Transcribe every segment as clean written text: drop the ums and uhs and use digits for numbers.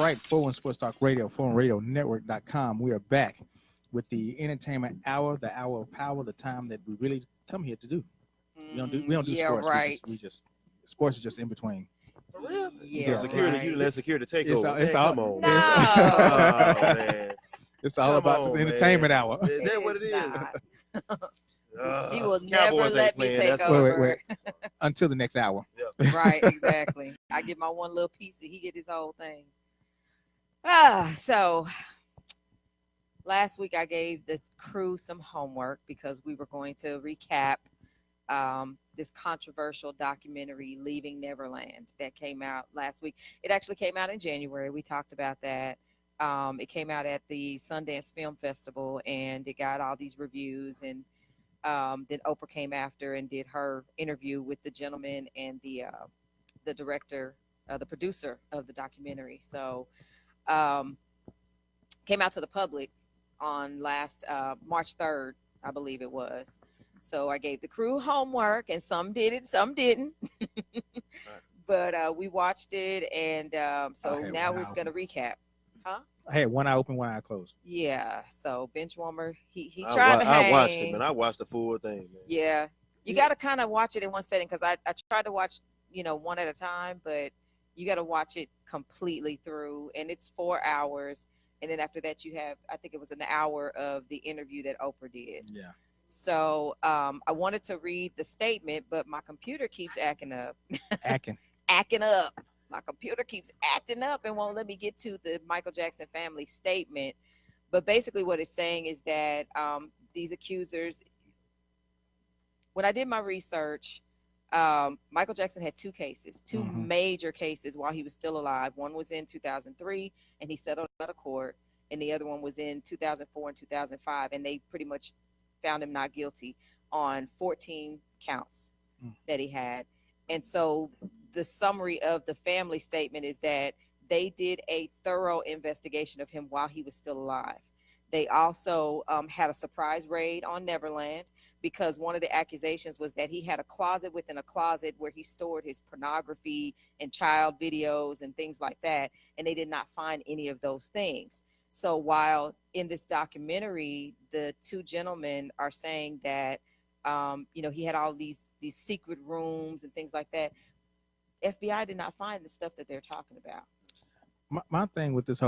right, 41 Sports Talk Radio, 41radionetwork.com. We are back with the entertainment hour, the hour of power, the time that we really come here to do. We don't do sports. Right. We just sports is just in between. For real? Yeah, Security, right. you let security take over. It's Man, all, come on. No. Oh, man. It's all Come about on, this entertainment man. hour. Is that what it is? You will Cowboys never ain't let me playing. take That's over. Wait. Until the next hour. Yeah. Right, exactly. I get my one little piece and he get his whole thing. So last week I gave the crew some homework because we were going to recap this controversial documentary, Leaving Neverland, that came out last week. It actually came out in January. We talked about that. It came out at the Sundance Film Festival and it got all these reviews, and then Oprah came after and did her interview with the gentleman and the director, the producer of the documentary. So came out to the public on last March 3rd, I believe it was. So I gave the crew homework, and some did it, some didn't. But we watched it, and so now we're going to recap. Huh? I had one eye open, one eye closed. Yeah. So Benchwarmer, he tried to hang. I watched it, man. I watched the full thing, man. Yeah. You got to kind of watch it in one setting, because I tried to watch, one at a time, but you got to watch it completely through, and it's 4 hours. And then after that, you have, I think it was an hour of the interview that Oprah did. Yeah. So I wanted to read the statement, but my computer keeps acting up. Acting up. My computer keeps acting up and won't let me get to the Michael Jackson family statement. But basically what it's saying is that these accusers, when I did my research, Michael Jackson had two major cases while he was still alive. One was in 2003 and he settled out of court, and the other one was in 2004 and 2005, and they pretty much found him not guilty on 14 counts that he had. And so the summary of the family statement is that they did a thorough investigation of him while he was still alive. They also had a surprise raid on Neverland, because one of the accusations was that he had a closet within a closet where he stored his pornography and child videos and things like that. And they did not find any of those things. So while in this documentary, the two gentlemen are saying that, he had all these secret rooms and things like that, FBI did not find the stuff that they're talking about. My thing with this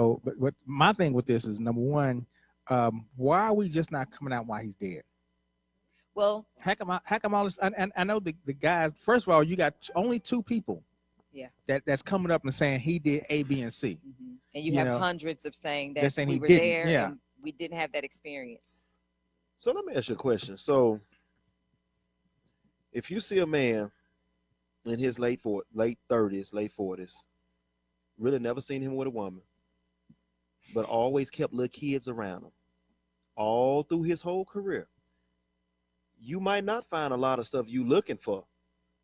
my thing with this is, number one, why are we just not coming out while he's dead? Well, how come all this? And I know the guys. First of all, you got only two people. Yeah. That's coming up and saying he did A, B, and C. Mm-hmm. And you have hundreds of saying that saying we were didn't. there Yeah. and we didn't have that experience. So let me ask you a question. So if you see a man in his late 30s, late 40s, really never seen him with a woman, but always kept little kids around him all through his whole career, you might not find a lot of stuff you looking for,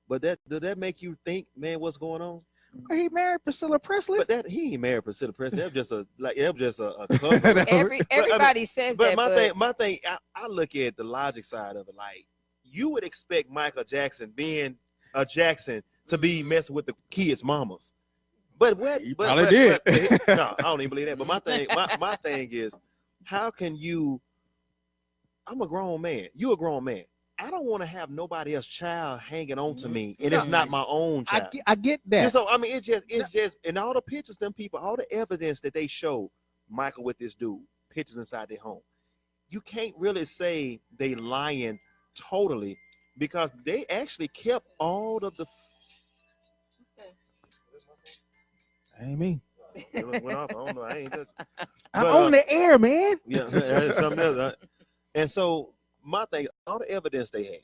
but does that make you think, man, what's going on? Well, he married Priscilla Presley. But he ain't married Priscilla Presley. That was just a cover. Everybody says that. But my thing, I look at the logic side of it. Like, you would expect Michael Jackson, being a Jackson, to be messing with the kids' mamas. But what? He probably did. No, I don't even believe that. But my thing is, how can you? I'm a grown man. You a grown man. I don't want to have nobody else's child hanging on to me, and it's not my own child. I get that. So I mean, it's just, and all the pictures, them people, all the evidence that they show Michael with this dude, pictures inside their home, you can't really say they lying totally, because they actually kept all of the. Ain't me. It went off. I don't know. I ain't touch. I'm on the air, man. Yeah, something else. And so my thing, all the evidence they had,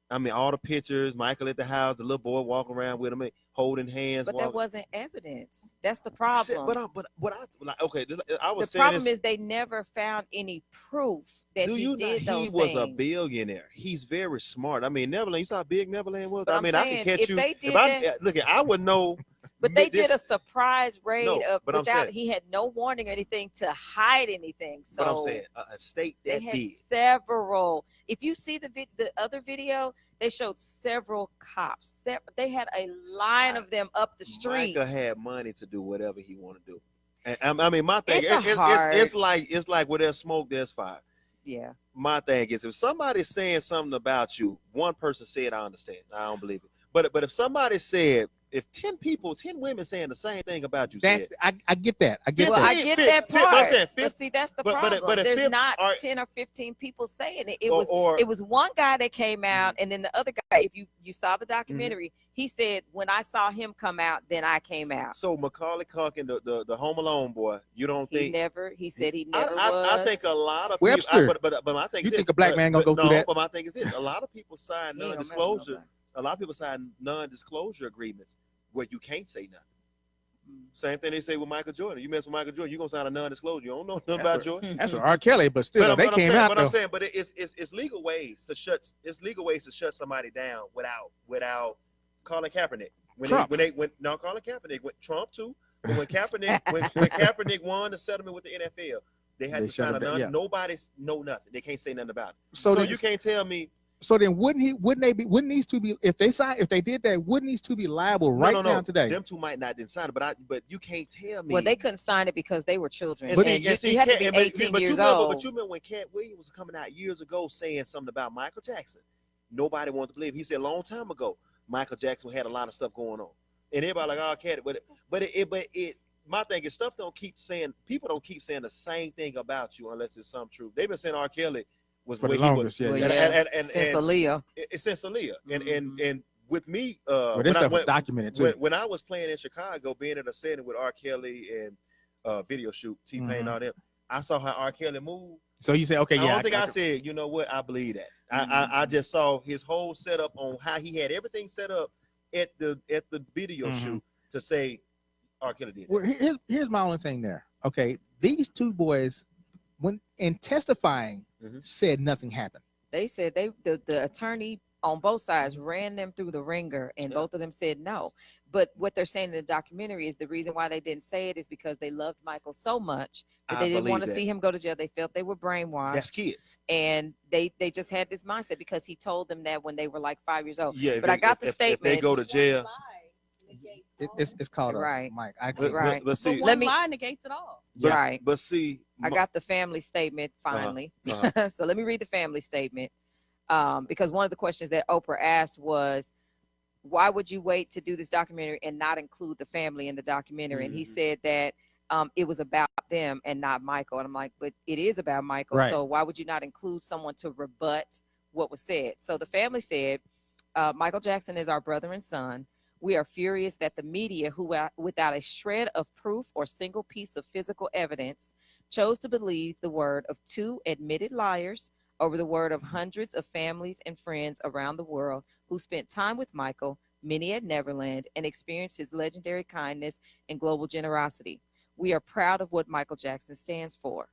I mean, all the pictures, Michael at the house, the little boy walking around with him, holding hands. But that wasn't evidence. That's the problem. I was the problem is they never found any proof that he did those things. He was a billionaire. He's very smart. I mean, Neverland. You saw how big Neverland was. But I mean, I can catch you. I would know. But they did a surprise raid without. He had no warning or anything to hide anything. So but I'm saying a state that big. Several. If you see the other video, they showed several cops. They had a line of them up the street. Michael had money to do whatever he wanted to do. And I mean, my thing, it's like where there's smoke, there's fire. Yeah. My thing is, if somebody's saying something about you, one person said, I understand. I don't believe it. But if somebody said, if 10 women saying the same thing about you, that I get that. I get well, that. I get that part. But I'm saying, but see, that's the problem. But there's not 10 or 15 people saying it. It was one guy that came out, and then the other guy. If you saw the documentary, he said, when I saw him come out, then I came out. So Macaulay Culkin, the Home Alone boy, you don't think he said he never was. I think a lot of Webster. people, but I think you think a black man gonna go through that? But my thing is this: a lot of people sign non-disclosure. A lot of people sign non-disclosure agreements where you can't say nothing. Same thing they say with Michael Jordan. You mess with Michael Jordan, you're gonna sign a non-disclosure. You don't know nothing about Jordan. That's what R. Kelly, but still, they came out. But I'm saying, but it's legal ways to shut. It's legal ways to shut somebody down without Colin Kaepernick. Colin Kaepernick went Trump too. But when Kaepernick won the settlement with the NFL, they had to sign a non. Nobody know nothing. They can't say nothing about it. So you can't tell me. So then, wouldn't these two be, if they did that, wouldn't these two be liable now today? Them two might not didn't sign it, but you can't tell me. Well, they couldn't sign it because they were children. But you had to be 18 years old. But you remember when Cat Williams was coming out years ago saying something about Michael Jackson? Nobody wanted to believe. He said a long time ago, Michael Jackson had a lot of stuff going on, and everybody like, oh, Cat, but my thing is, people don't keep saying the same thing about you unless it's some truth. They've been saying R. Kelly was for the longest, since Aaliyah. Since Aaliyah, and with me, documented too. When I was playing in Chicago, being at a setting with R. Kelly and video shoot, T-Pain, all them, I saw how R. Kelly moved. So you say, okay, I don't think I said, you know what, I believe that. I just saw his whole setup on how he had everything set up at the video shoot to say R. Kelly did. Well, here's my only thing there. Okay, these two boys, when in testifying, said nothing happened. They said the attorney on both sides ran them through the ringer, and both of them said no. But what they're saying in the documentary is the reason why they didn't say it is because they loved Michael so much that they didn't want to see him go to jail. They felt they were brainwashed. That's kids. And they just had this mindset because he told them that when they were like 5 years old. Yeah, but I got the statement. If they go to jail. It's called right. Mike. But see, one line negates it all. Right. But see, I got the family statement finally. So let me read the family statement. Because one of the questions that Oprah asked was, why would you wait to do this documentary and not include the family in the documentary? And he said that it was about them and not Michael. And I'm like, but it is about Michael. Right. So why would you not include someone to rebut what was said? So the family said, Michael Jackson is our brother and son. We are furious that the media, who without a shred of proof or single piece of physical evidence, chose to believe the word of two admitted liars over the word of hundreds of families and friends around the world who spent time with Michael, many at Neverland, and experienced his legendary kindness and global generosity. We are proud of what Michael Jackson stands for.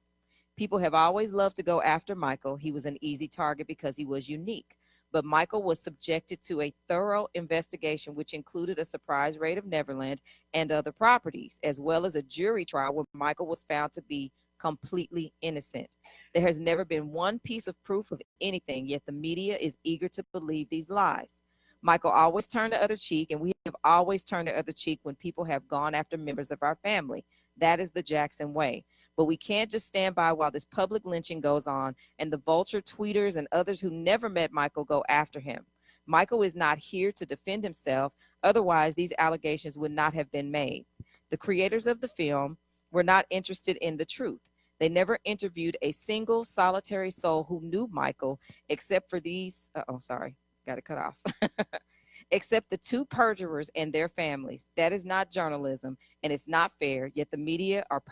People have always loved to go after Michael. He was an easy target because he was unique. But Michael was subjected to a thorough investigation, which included a surprise raid of Neverland and other properties, as well as a jury trial where Michael was found to be completely innocent. There has never been one piece of proof of anything, yet the media is eager to believe these lies. Michael always turned the other cheek, and we have always turned the other cheek when people have gone after members of our family. That is the Jackson way. But we can't just stand by while this public lynching goes on and the vulture tweeters and others who never met Michael go after him. Michael is not here to defend himself. Otherwise, these allegations would not have been made. The creators of the film were not interested in the truth. They never interviewed a single solitary soul who knew Michael except for these, got it cut off. Except the two perjurers and their families. That is not journalism, and it's not fair, yet the media are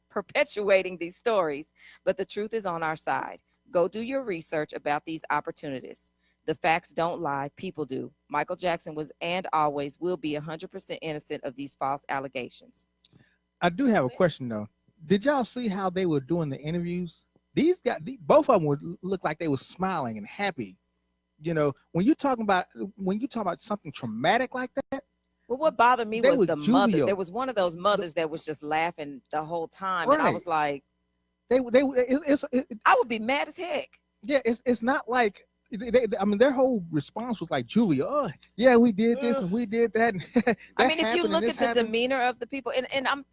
perpetuating these stories, but the truth is on our side. Go do your research about these opportunities. The facts don't lie, people do. Michael Jackson was and always will be 100% innocent of these false allegations. I do have a question though. Did y'all see how they were doing the interviews? These guys, both of them would look like they were smiling and happy. You know, when you're talking about something traumatic like that. Well, what bothered me was the mother. There was one of those mothers that was just laughing the whole time, and I was like, I would be mad as heck. Yeah, it's not like I mean, their whole response was like Julia. Oh, yeah, we did this and we did that. And I mean, if you happened and look this at the happened. demeanor of the people, and I'm,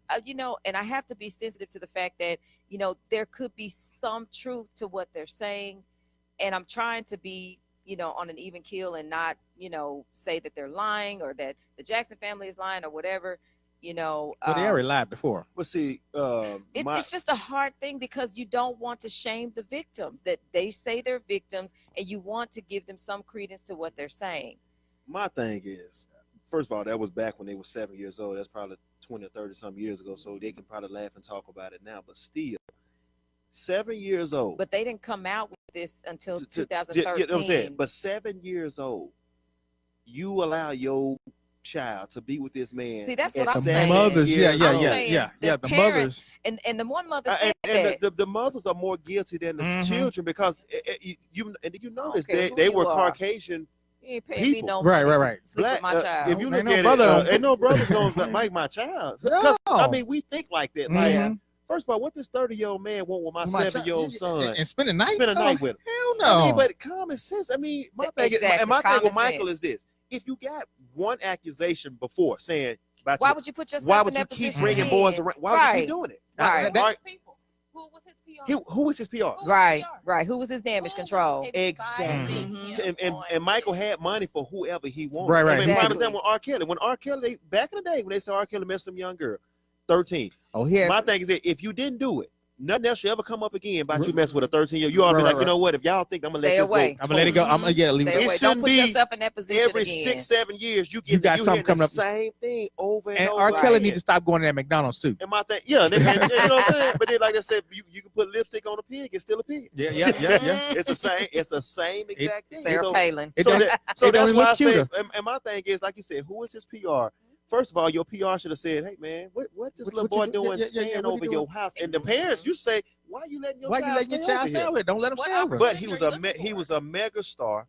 and I have to be sensitive to the fact that, there could be some truth to what they're saying. And I'm trying to be, on an even keel and not, say that they're lying or that the Jackson family is lying or whatever. Well, they already lied before. Well, see, it's just a hard thing because you don't want to shame the victims, that they say they're victims, and you want to give them some credence to what they're saying. my thing is, first of all, that was back when they were 7 years old. That's probably 20 or 30 some years ago. So they can probably laugh and talk about it now. But still, 7 years old. But they didn't come out with this until 2013. You know what I'm saying? But 7 years old, you allow your child to be with this man. See, that's at what I'm The 7 saying. mothers, yeah, years yeah, old. yeah, saying yeah, the yeah. The parents- mothers. And the one mother said And that. the mothers are more guilty than the Mhm. children because you notice care who they you were are. Caucasian. You ain't paying me people. no Right, money right, to right. sleep Black, with my child. if you Ain't look no at brother- it, ain't no brothers gonna make my child. 'Cause, I No. mean, we think like that. Like, Mhm. first of all, what this 30-year-old man want with my My 7-year-old son? and spend a night. Spend a night with him. Hell no. I mean, but common sense. I mean, my thing is, Exactly, and my thing with common Michael sense. is this: if you got one accusation before saying about Why you, would you put yourself why in would you that keep position bringing again? boys around? Why would you Right. keep doing it? Right. That- Right. People. Who was his PR? Who was his PR? Who- Right, PR. right. Who was his damage control? Exactly. Mhm. And Michael had money for whoever he wanted. Right, I right. mean, prime Exactly. example, R. Kelly. When R. Kelly, back in the day, when they said R. Kelly messed some young girl, 13. Oh, he had, My thing is that if you didn't do it, nothing else should ever come up again about you messing with a 13-year-old. You ought to be Right, like, right, you know what? If y'all think I'm gonna Stay let this away. go, I'm gonna let it go. I'm gonna leave Stay it. away. Don't shouldn't put be yourself in that position every again. 6-7 years you You got you're something hearing coming the up. same thing over and And over. R. Kelly again. need to stop going to that McDonald's too. And my thing, yeah, and you know what I'm saying. But then, like I said, you can put lipstick on a pig, it's still a pig. Yeah, yeah, yeah, yeah. It's the same. It's the same exact thing. Sarah So, Palin. It so, don't- so it don't that's even why I look say, cuter. and my thing is, like you said, who is his PR? First of all, your PR should have said, "Hey man, what this little What boy you do- doing yeah, yeah, yeah, staying what he over doing? your house?" And the parents, you say, "Why you letting your Why child you letting your stay child over stay here?" over? Don't let him What stay over. But he was a Looking he for. was a mega star.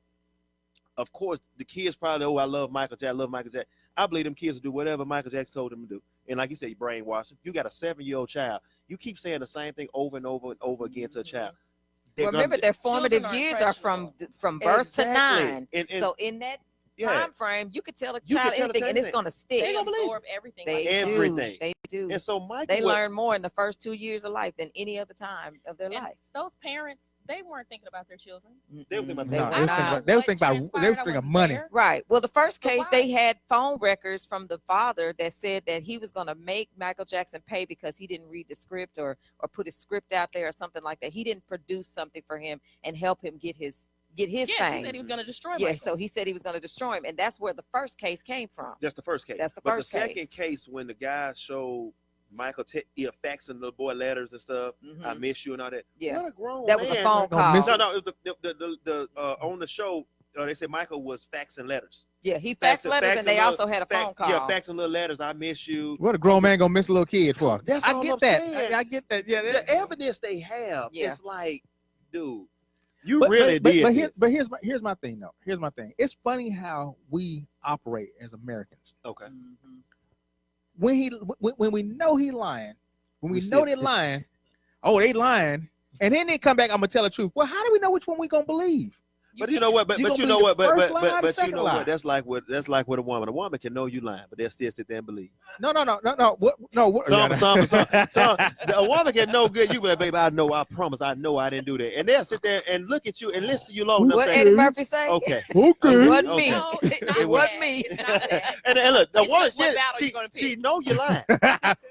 Of course, the kids probably, oh, I love Michael Jackson, I love Michael Jackson. I believe them kids will do whatever Michael Jackson told them to do. And like you say, you brainwash them. You got a 7-year-old child. You keep saying the same thing over and over and over again to a child. They're Remember, gonna- their formative Children are years are from birth to Exactly. 9. And So in that yeah, time frame, you could tell a You can child tell a anything, child and it's anything. gonna stick. They don't believe absorb everything. They like do. Everything. They do. and so Michael They was- learn more in the first 2 years of life than any other time of their And life. those parents, they weren't thinking about their children. They were thinking about They No, were they was not. thinking about- they was thinking about money. Right. Well, the first But case, why? they had phone records from the father that said that he was going to make Michael Jackson pay because he didn't read the script or put his script out there or something like that. He didn't produce something for him and help him get his Yes, he thing. said he was going to destroy Yeah, Michael. so he said he was going to destroy him, and that's where the first case came from. That's the first case. That's the but first the second case when the guy showed Michael faxing the boy letters and stuff. I Mhm. miss you and all that. Yeah. What a grown That was a man. phone gonna call. miss No, it was the on the show. They said Michael was faxing letters. Yeah, he faxed letters, and they also had a phone call. Yeah, faxing little letters. I miss you. What a grown man gonna miss a little kid for? That's I all get I'm that. saying. I get that. Yeah. The evidence they have Yeah. is like, dude, you But- really but, did. But, this. here's my thing though. Here's my thing. It's funny how we operate as Americans. Okay. Mhm. When we know he lying, when we We know see- they're lying, oh they lying, and then they come back. I'm gonna tell the truth. Well, how do we know which one we gonna believe? But you know what? But You you gonna know believe what? the But first lie or the you second know lie? what? That's like with a woman. A woman can know you lying, but they'll still sit there and believe. No. What? No. What? A woman can know good. You be like, baby, I promise, I know I didn't do that. And they'll sit there and look at you and listen to you long enough. What Say, Eddie Murphy say? okay. It wasn't Okay. me. No, it's not It wasn't that. me. It's not that. And look, the It's woman, just what battle you gonna she pick. know you lying.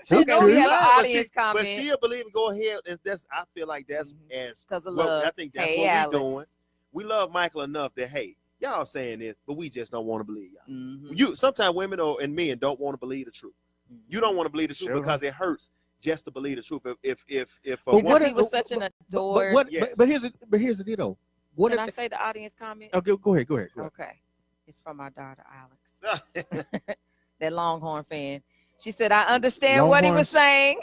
She Okay, know we you have an lying, but audience but comment. she'll believe it. Go ahead. And that's I feel like that's as 'Cause of well, love. I think that's Hey, what Alex. we're doing. We love Michael enough that hey, y'all saying this, but we just don't want to believe y'all. Mhm. You sometimes women and men don't want to believe the truth. You don't want to believe the truth Sure. because it hurts just to believe the truth. If a But woman, what Because he if- was such an adored. But Yes. here's the deal though. What Can if? I say the audience comment? Okay, go ahead. Okay. It's from our daughter, Alex, that Longhorn fan. She said, I understand what he was saying.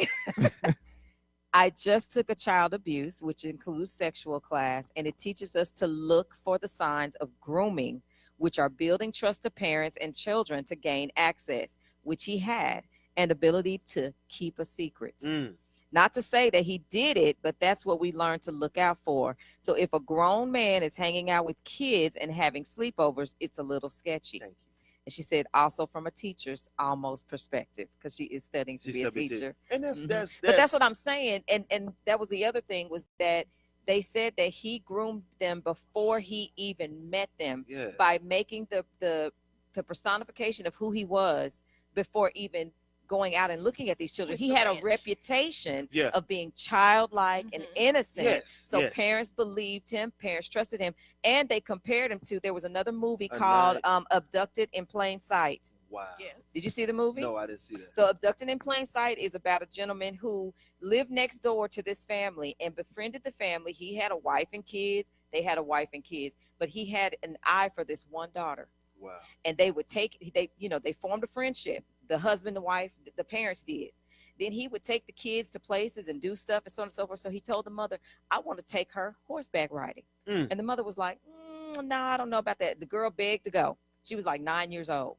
I just took a child abuse, which includes sexual class, and it teaches us to look for the signs of grooming, which are building trust to parents and children to gain access, which he had, and ability to keep a secret. Mm. Not to say that he did it, but that's what we learned to look out for. So if a grown man is hanging out with kids and having sleepovers, it's a little sketchy. Thank you. And she said also from a teacher's almost perspective, because she is studying to be a teacher. And that's But that's what I'm saying. And that was the other thing, was that they said that he groomed them before he even met them, by making the personification of who he was before even going out and looking at these children. He had a reputation of being childlike and innocent. So parents believed him, parents trusted him, and they compared him to, there was another movie called Abducted in Plain Sight. Wow. Yes. Did you see the movie? No, I didn't see that. So Abducted in Plain Sight is about a gentleman who lived next door to this family and befriended the family. He had a wife and kids. They had a wife and kids, but he had an eye for this one daughter. Wow. And they would they formed a friendship. The husband, the wife, the parents did. Then he would take the kids to places and do stuff and so on and so forth. So he told the mother, I want to take her horseback riding. And the mother was like, no, I don't know about that. The girl begged to go. She was like 9 years old.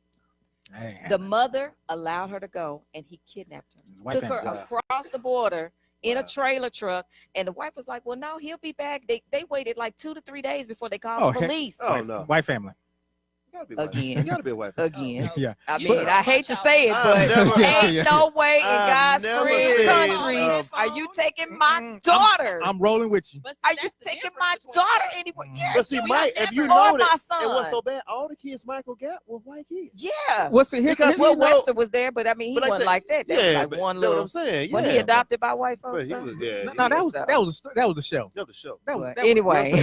The mother allowed her to go, and he kidnapped her. Took her across the border in a trailer truck, and the wife was like, well, no, he'll be back. They waited like 2 to 3 days before they called the police. No. White family. Again. You gotta be a white family. Again. Yeah. I mean, I hate to say it, but ain't no way in God's free country are you taking my daughter. I'm rolling with you. Are you taking my daughter anywhere? Yeah. But see, Mike, if you know that, and what's so bad, all the kids Michael got were white kids. Yeah. What's it here? Because Will Webster was there, but I mean, he wasn't like that. That was like one little. What I'm saying. Was he adopted by white folks? He was, No, that was the show. That was the show. Anyway.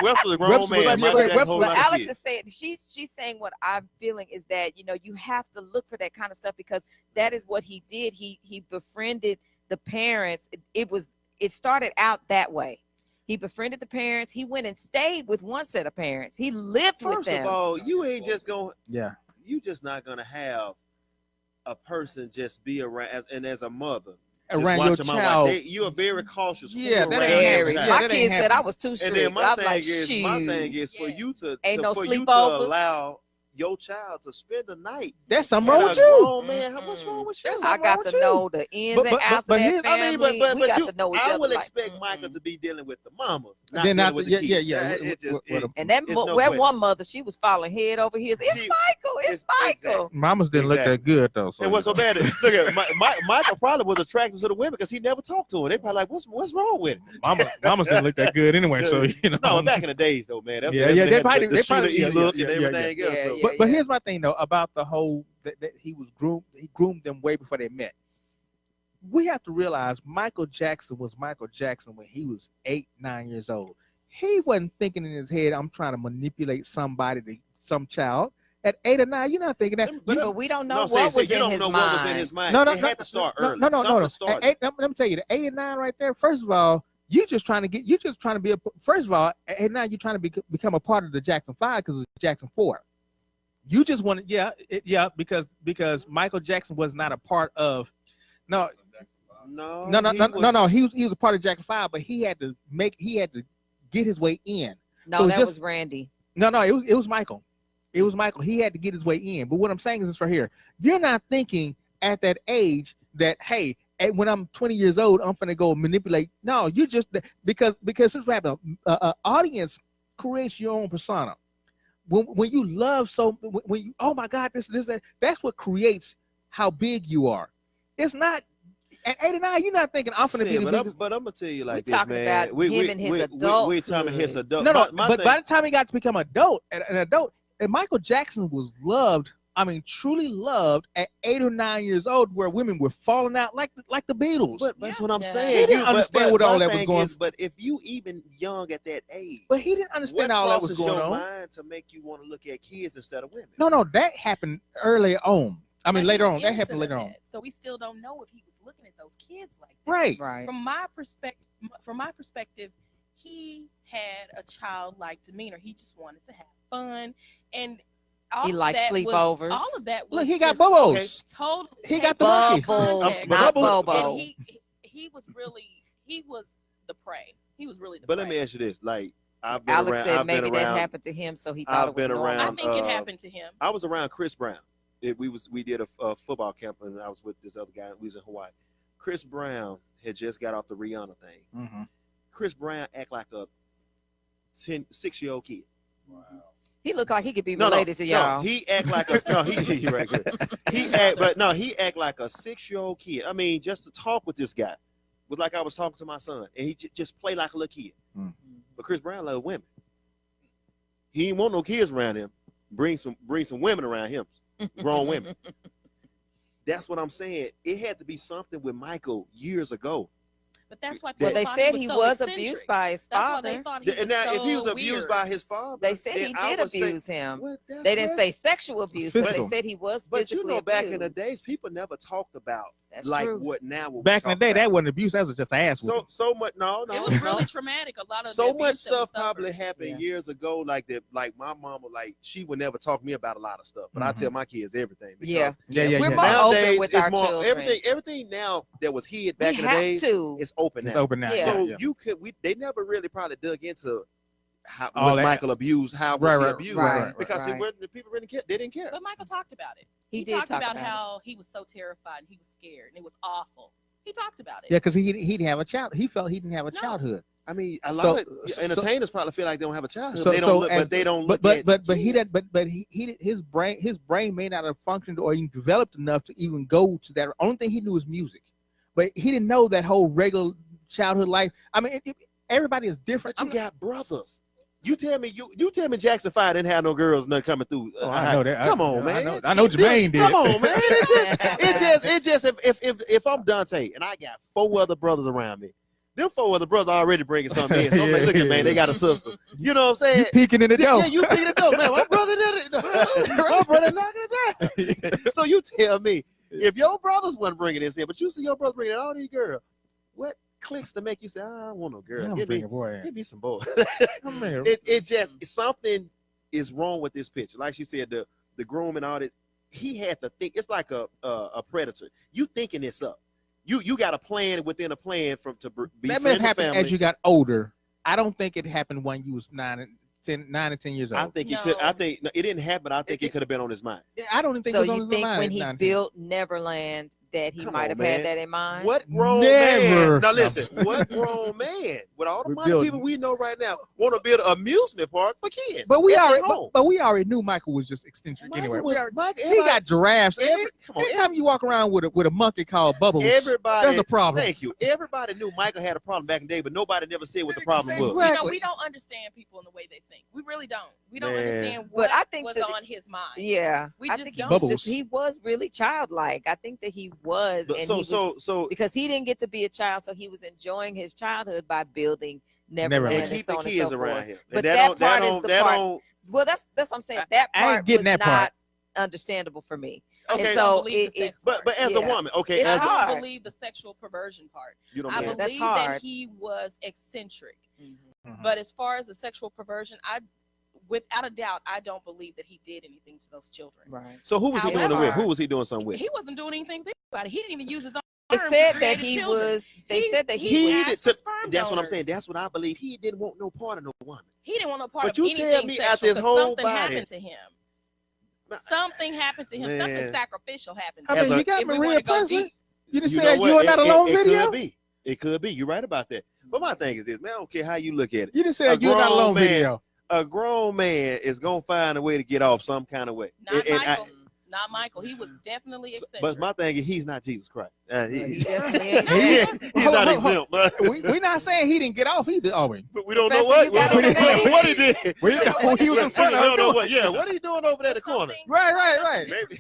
Webster was a grown man. But Alex is saying, she's saying what I'm feeling is that, you have to look for that kind of stuff, because that is what he did. He befriended the parents. It started out that way. He befriended the parents. He went and stayed with one set of parents. He lived with them. First of all, you ain't just going. Yeah. You just not gonna have a person just be around, as a mother. Around your child. You are very cautious. Yeah, that very. ain't My kids said I was too strict. And then my thing is for you to allow your child to spend the night. That's something wrong with you. Oh man, what's wrong with you? I got to know the ins and outs of that family. We got to know each other. I would expect Michael to be dealing with the mamas, not then dealing with the kids. Yeah. And that one mother, she was falling head over heels. It's Michael. It's Michael. Exactly. Mamas didn't look that good though. So and what's so bad? Look at Michael probably was attracted to the women because he never talked to her. They probably like, what's wrong with him? Mamas didn't look that good anyway. So No, back in the days though, man. They probably look and everything else. But here's my thing though about the whole that he groomed them way before they met. We have to realize Michael Jackson was Michael Jackson when he was 8-9 years old. He wasn't thinking in his head, I'm trying to manipulate some child. At 8 or 9, you're not thinking that. But we don't know what was in his mind. No, it had to start early. No. Let me tell you, the 8 and 9 right there. First of all, you're just trying to be first of all, at 9 you're trying to become a part of the Jackson 5 because it's Jackson 4. You just want to, because Michael Jackson was not a part of. No. He was a part of Jackson 5, but he had to get his way in. No, that was Randy. No, it was Michael. It was Michael. He had to get his way in. But what I'm saying is this right here. You're not thinking at that age that, hey, when I'm 20 years old, I'm going to go manipulate. No, you just, because here's what happened. Audience creates your own persona. When you love when you, oh my God, this, that, that's what creates how big you are. It's not, at 8 or 9, you're not thinking I'm going to be the biggest. But I'm going to tell you like this, talking man. about him and his adult. We're talking his adult. No, but by the time he got to become an adult, and Michael Jackson was loved, truly loved at 8 or 9 years old, where women were falling out like the Beatles. But that's what I'm saying. He didn't understand what all that was going on. But if you even young at that age, but he didn't understand all that was going on. What crosses your mind to make you want to look at kids instead of women? No, that happened early on. Later on. That happened later on. So we still don't know if he was looking at those kids like that. Right. From my perspective, he had a childlike demeanor. He just wanted to have fun, and he liked sleepovers. All of that. Look, he got bubbles. Totally. He got the monkey. Not Bobo. And he was the prey. He was really the prey. But let prey. me ask you this: like, Alex said maybe that happened to him, so he thought it was normal. I think it happened to him. I was around Chris Brown. We did a football camp, and I was with this other guy. We was in Hawaii. Chris Brown had just got off the Rihanna thing. Mm-hmm. Chris Brown act like a 6-year-old kid. Wow. He looked like he could be related to y'all. No, he act like a no. He right good. He act like a 6-year-old kid. I mean, just to talk with this guy was like I was talking to my son, and he just play like a little kid. Mm. But Chris Brown love women. He ain't want no kids around him. Bring some women around him, grown women. That's what I'm saying. It had to be something with Michael years ago. But that's why. Well, people they thought said he he so was eccentric. abused by his That's why father. they thought he was And now, if he was so abused weird. by his father, They said he then I did would say, abuse him. well, that's They didn't right. say sexual abuse, but they Physical. said he was But physically you know, back in the abused. days, people never talked about That's like true. what now. What Back we in the talk day, about. that wasn't abuse. That was just ass. so much. No, It was really traumatic. A lot of so the much abuse that we stuff probably suffered. happened Yeah. years ago, like that. Like my mama, like she would never talk to me about a lot of stuff, but I tell my kids everything. Because Yeah. Yeah. We're more Nowadays, open with it's our more children. everything now that was hid back We in the have days. to. It's open now. It's open now. Yeah. So yeah. they never really probably dug into how All was that. Michael abused, how was Right, he right, abused, right, because right. It wasn't, the people really care. They didn't care. But Michael talked about it. He He did talked talk about about how he was so terrified and he was scared and it was awful. He talked about it. Yeah, because he didn't have a child. He felt he didn't have a No. childhood. I mean, a So- lot of so- entertainers probably feel like they don't have a childhood. So- They don't so look, as- but they don't But look at but he kids. did. But his brain may not have functioned or even developed enough to even go to that. Only thing he knew was music, but he didn't know that whole regular childhood life. I mean, everybody is different. But you got brothers. You tell me Jackson 5 didn't have no girls nothing coming through. Oh, I know that. Come on, man. I know Jermaine did. Come on, man. It just if I'm Dante and I got 4 other brothers around me, them 4 other brothers already bringing something in. So I'm like, look at man, they got a sister. You know what I'm saying? You peeking in the door. Yeah, you peeking the door, man. My brother did it. My brother knocking it down. So you tell me, if your brothers wasn't bringing this in, but you see your brother bringing in all these girls, what clicks to make you say, I don't want no girl. I'm Give me bringing a boy in. Give me some boys. I'm bringing- it just something is wrong with this picture. Like she said, the groom and all this. He had to think. It's like a predator. You thinking this up. You got a plan within a plan to be That may have happened family. as you got older. I don't think it happened when you was 9 and 10 years old. I think No. it could. I think no, it didn't happen. I think it could have been on his mind. I don't even think So it was on you his think mind when at he 9 and 10. built Neverland that he Come might on, have man. had that in mind? What grown Never. man? Now listen, what grown man with all the We money build- people we know right now want to build an amusement park for kids? But we at their already, home? but we already knew Michael was just eccentric Michael anyway. was- We already- Michael- he got giraffes. come on, Anytime you walk around with a monkey called Bubbles, everybody. there's a problem. Thank you. Everybody knew Michael had a problem back in the day, but nobody never said what the problem was. Exactly. You know, we don't understand people in the way they think. We really don't. We don't Man. understand But what I think was to the- on his mind. Yeah, We I just think he don't. was, Bubbles. he was really childlike. I think that he was, But and so he was, so because he didn't get to be a child, so he was enjoying his childhood by building Neverland. Neverland and and keep so the on and kids so around forth. him. But And that part is the part- don't- Well, that's what I'm saying. I That ain't part getting was that part. not understandable for me. Okay. I And don't so believe the it, sex But part. as Yeah. a woman, okay, It's as I a, hard. don't believe the sexual perversion part. you don't I know. That's believe hard. that he was eccentric. Mhm. But as far as the sexual perversion, without a doubt, I don't believe that he did anything to those children. right. So who was he doing it with? However- Who was he doing something with? He wasn't doing anything about it. He didn't even use his own. It sperm said to that create he children. was. They said that he he was. did asked to- for sperm That's what I'm donors. saying. That's what I believe. He didn't want no part of no woman. He didn't want no part But of you anything tell me sexual out this 'cause whole something body- happened to him. Something happened to him. Man. Something sacrificial happened to I As mean, a- you got If we Maria wanna go Presley. deep. You just You said know that what? you are not alone it video. could be. It could be. You're right about that. But my thing is this, man. I don't care how you look at it. You just said A that you're not grown alone man. video. A grown man is gonna find a way to get off some kind of way. Not And I- Michael. Not Michael. He was definitely eccentric. but my thing is, he's not Jesus Christ. He definitely ain't. He's Hold not on, exempt. But We're not saying he didn't get off either, are we? we don't know Professor, what. you gotta We don't say- know what he did. We he was in front We of don't know him. what. Yeah, what are you doing over there in the corner? Right. Maybe.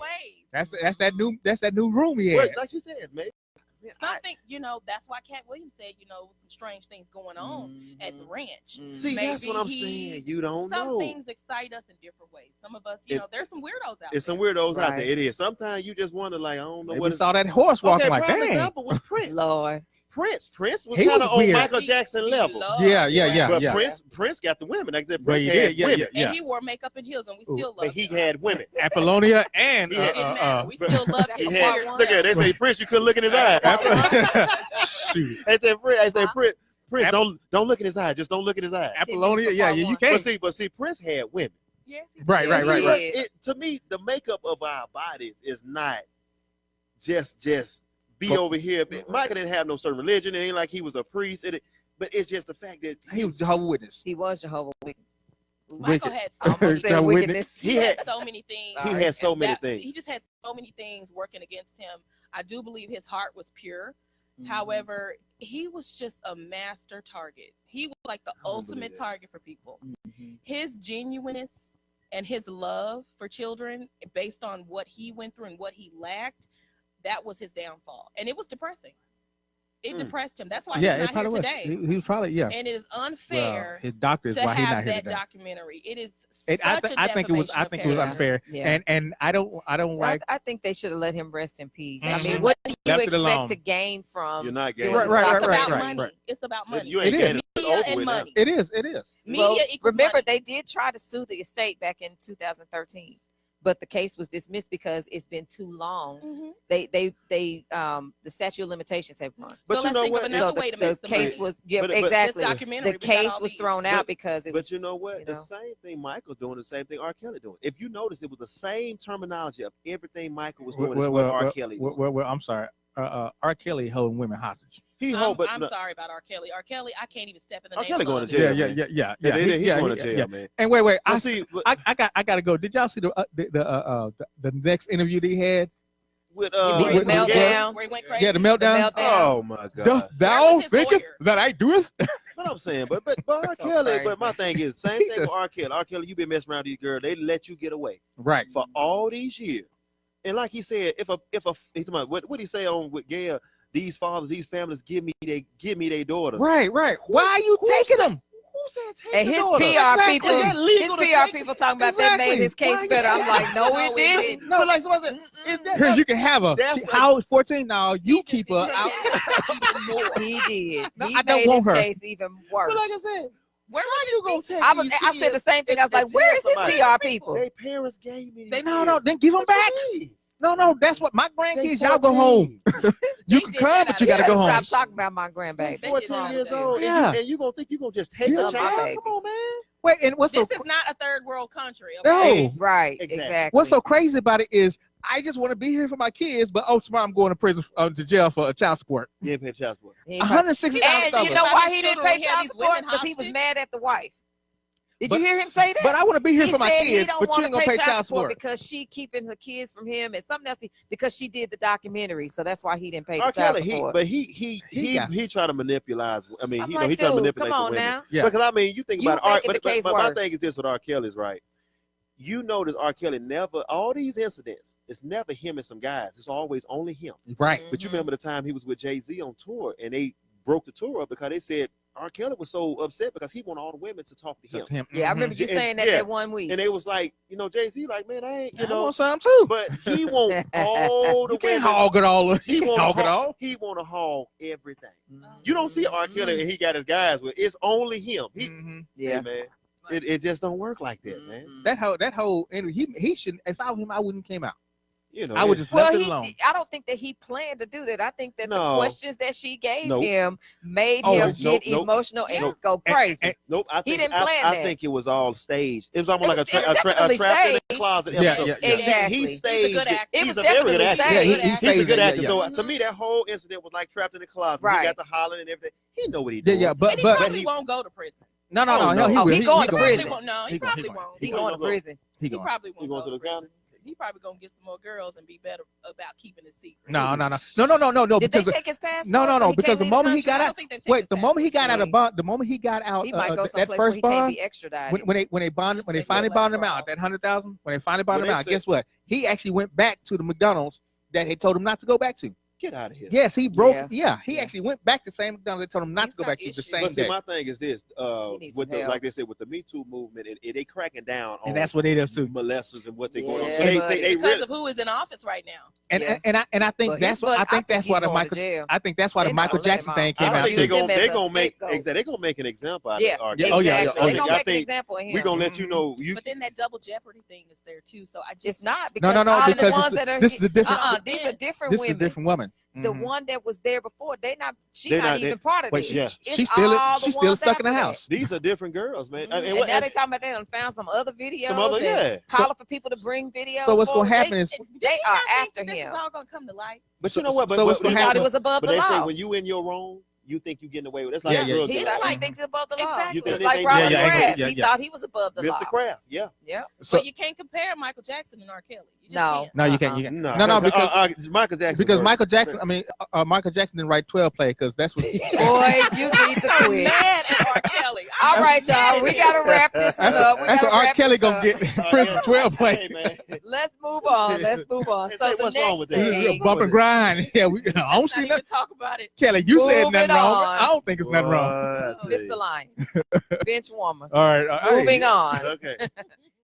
That's that new room he had. What, like you said, maybe. Yeah, Something, that's why Cat Williams said, some strange things going on at the ranch. See, that's what I'm Maybe saying. You don't Some know. things excite us in different ways. Some of us, there's some weirdos out It's there. some weirdos out Right. there. It is. Sometimes you just wonder, like, I don't know Maybe what. we saw that horse walking like, prime dang. example was Prince. Lord. Prince was He kind was of on weird. Michael Jackson level. loved Yeah. But Prince got the women. Like that, But Prince he had did, yeah, women. yeah. And he wore makeup and heels, and we Ooh, still But love he him. had women. Apollonia and He It had- didn't matter. We but- still love He his had. weird Look at. They say Prince. You couldn't look in his eye. Shoot. They say Prince. They say Uh-huh. Prince. Don't look in his eye. Just don't look in his eye. Apollonia, yeah, you But can't. see, Prince had women. Yes, he Right, did. right, right, right. To me, the makeup of our bodies is not just be over here. Michael didn't have no certain religion. It ain't like he was a priest. But it's just the fact that he was Jehovah's Witness. He was Jehovah's Witness. Michael had I almost said wickedness. He had so many things. He had so many things. He just had so many things working against him. I do believe his heart was pure. However, he was just a master target. He was like the ultimate target for people. His genuineness and his love for children, based on what he went through and what he lacked, that was his downfall. And it was depressing. It depressed him. That's why he's not here today. He was probably, And it is unfair. Well, his doctor is why he's not here that today. Documentary. It is. I think it was unfair. Yeah. And I don't like. I think they should have let him rest in peace. I mean, what do you expect to gain from? You're not gaining. Right. It's about money. It's about money. You ain't gaining. Media and money. It is. Media equals remember, money. they did try to sue the estate back in 2013. But the case was dismissed because it's been too long. The statute of limitations have run. But so you know what? The case was exactly. The case was thrown out because it was. But you know what? The same thing Michael doing, the same thing R. Kelly doing. If you notice, it was the same terminology of everything Michael was doing. What R. Kelly doing. Well, I'm sorry. R. Kelly holding women hostage. I'm sorry about R. Kelly. R. Kelly, I can't even step in the name. R. Kelly going to jail. Yeah. He's going to jail, man. And wait. I got to go. Did y'all see the next interview that he had with Meltdown? Where he went crazy? Yeah, the Meltdown. Oh my God. Dost thou thinketh that I doeth? What I'm saying, but R. Kelly. But my thing is, same thing with R. Kelly. R. Kelly, you been messing around with these girls. They let you get away, right, for all these years. And like he said, if he's talking about what he say on with Gail, these fathers, these families give me their daughters. Right. Why are you taking them? Who said take And his PR people talking about that made his case better. I'm like, no, it didn't. No, like somebody said, here you can have her. How old? 14 now. You keep her out. He did. No, he I don't made want his her. case even worse. But like I said, where are you gonna take? I said the same thing. I was like, where is his PR people? Their parents gave me. No, then give them back. No, that's what my grandkids. Y'all go home. You can come, but you got to go home. Stop talking about my grandbaby. 14 years old, and you gonna think you gonna just take a child? Come on, man. Wait, and what's this so? is not a third world country. Okay? No, right, exactly. What's so crazy about it is I just want to be here for my kids, but tomorrow I'm going to prison to jail for child support. He didn't pay child support. $160. And you know why he didn't pay child support? Because he was mad at the wife. Did you hear him say that? But I want to be here for my kids, but you ain't gonna pay child support because she keeping her kids from him and something else because she did the documentary, so that's why he didn't pay the child support. But he tried to manipulate. I mean, he tried to manipulate come on the women. now. Yeah. Because I mean, you think about R. But my thing is this with R. Kelly's right. You notice R. Kelly never all these incidents. It's never him and some guys. It's always only him. Right. But you remember the time he was with Jay-Z on tour and they broke the tour up because they said R. Kelly was so upset because he wanted all the women to talk to him. Yeah, I remember you saying that 1 week. And they was like, Jay-Z, like, man, I ain't, I want some too. But he want all the women. Hog it all. He want to hog everything. You don't see R. Kelly and he got his guys with. It's only him. Yeah, man. It just don't work like that, man. That whole interview, he shouldn't. If I was him, I wouldn't came out. I would just left it alone. I don't think that he planned to do that. I think that the questions that she gave him made him get emotional and go crazy. He didn't plan that. I think it was all staged. It was almost like a trapped in the closet episode. Exactly. He staged it. He's a very good actor. He's a good actor. So to me, that whole incident was like trapped in the closet. He got the hollering and everything. He know what he doing. But he probably won't go to prison. No. He going to prison. No, he probably won't. He going to prison. He probably won't go to the county. He probably gonna get some more girls and be better about keeping it secret. No. Did they take his passport? No. Because the moment he got out, the moment he got out of bond, the moment he got out, he might go that first bond, when they finally bonded him out, that 100,000, when they finally bonded him out, guess what? He actually went back to the McDonald's that they told him not to go back to. Get out of here. Yes, he broke. Yeah, he actually went back to the same McDonald's. They told him not to go back to the same day. My thing is this: like they said, with the Me Too movement, they cracking down on. And that's what they do too. Molesters and what they going on. So they say because of who is in office right now. And I think that's what I think that's why the Michael Jackson thing came out. They're gonna make an example out of R. I think we're gonna let you know. But then that double jeopardy thing is there too. So I just it's not because because the ones that are this is a different these are different this women. is a different woman. one. The Mhm. one that was there before, she's They not not- even part of Wait, this. yeah. It's she's all still the ones stuck in the after that. house. These are different girls, man. And now they talking about they done found some other videos. Some other, and yeah. calling for people to bring videos. So what's gonna forward. happen is They are after this him. is all gonna come to light. But you know what? But, so what's but, He gonna thought happen? it was above but the they say law. when you in your wrong, you think you getting away with it. That's like Yeah, a yeah, drug He dealer. thought he Mhm. thinks above the law. Exactly. You think It's they like think- Robert Yeah, yeah, Kraft. yeah, He yeah. thought he was above the law. Mr. Kraft, yeah. Yep. So But you can't compare Michael Jackson and R. Kelly. You just No. can't. no, you can't. You can't. No, because Michael Jackson. because Michael Jackson. I mean, Michael Jackson didn't write 12 play because that's what. Boy, you need to I'm quit. mad at R. Kelly. All I'm right, mad y'all. at We him. gotta wrap this one up. That's what R. Kelly gonna get. get prison 12 play. Hey, man. Let's move on. Let's move on. Hey, So say the what's wrong with next that? thing, Bump and grind. Yeah, I don't Let's see not nothing. even talk about it. Kelly, you said Moving nothing wrong. on. I don't think it's nothing wrong. Boy, I tell you. Mr. Lyons, bench warmer. All right. Moving on. Okay.